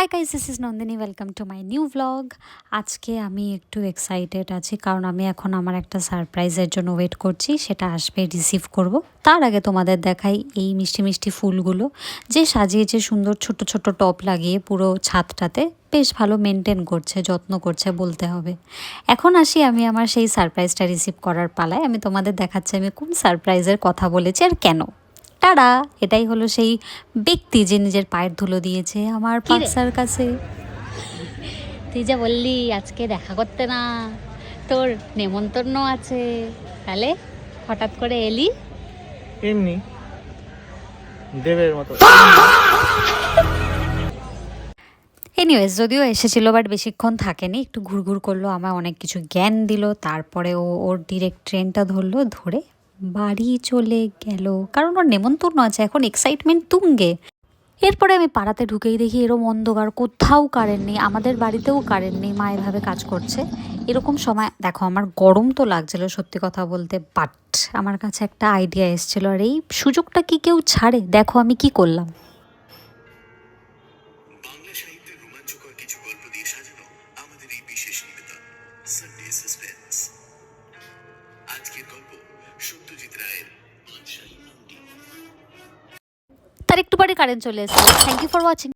Hi guys, this is Nandini, welcome to my new blog. আজকে আমি একটু এক্সাইটেড আছি কারণ আমি এখন আমার একটা সারপ্রাইজের জন্য ওয়েট করছি, সেটা আসবে, রিসিভ করব। তার আগে তোমাদের দেখাই এই মিষ্টি মিষ্টি ফুলগুলো যে সাজিয়েছে সুন্দর ছোট ছোট টপ লাগিয়ে পুরো ছাদটাতে। বেশ ভালো মেনটেন করছে, যত্ন করছে বলতে হবে। এখন আসি আমি আমার সেই সারপ্রাইজটা রিসিভ করার পালায়। আমি তোমাদের দেখাচ্ছি আমি কোন সারপ্রাইজের কথা বলেছি আর কেন। টাডা! এটাই হলো সেই ব্যক্তি যে নিজের পায়ের ধুলো দিয়েছে আমার পাকসার কাছে। তুই যা বললি আজকে দেখা করতে, না তোর নেমন্তন্ন আছে, তাহলে হঠাৎ করে এলি? এমনি দেবের মতো। এনিওয়েজ, যদিও এসেছিল বাট বেশিক্ষণ থাকেনি, একটু ঘুরঘুর করলো, আমায় অনেক কিছু জ্ঞান দিল, তারপরে ওর ডিরেক্ট ট্রেনটা ধরলো, ধরে বাড়ি চলে গেল কারণ ওর নেমন্তন্ন আছে। এখন এক্সাইটমেন্ট তুঙ্গে। এরপরে আমি পাড়াতে ঢুকেই দেখি এরকম অন্ধকার, কোথাও কারেন্ট নেই, আমাদের বাড়িতেও কারেন্ট নেই, মা এভাবে কাজ করছে। এরকম সময় দেখো আমার গরম তো লাগছিল সত্যি কথা বলতে, বাট আমার কাছে একটা আইডিয়া এসেছিল, আর এই সুযোগটা কি কেউ ছাড়ে? দেখো আমি কি করলাম। বাংলা সাহিত্যের রোমাঞ্চকর কিছু গল্প দিয়ে সাজানো আমাদের এই বিশেষ নিবেদন সানডে সাসপেন্স। আজকের গল্প সত্যজিৎ রায়ের বাদশাহী মন্ডি। তার একটু পরে কারেন্ট চলে এসেছে। Thank you for watching.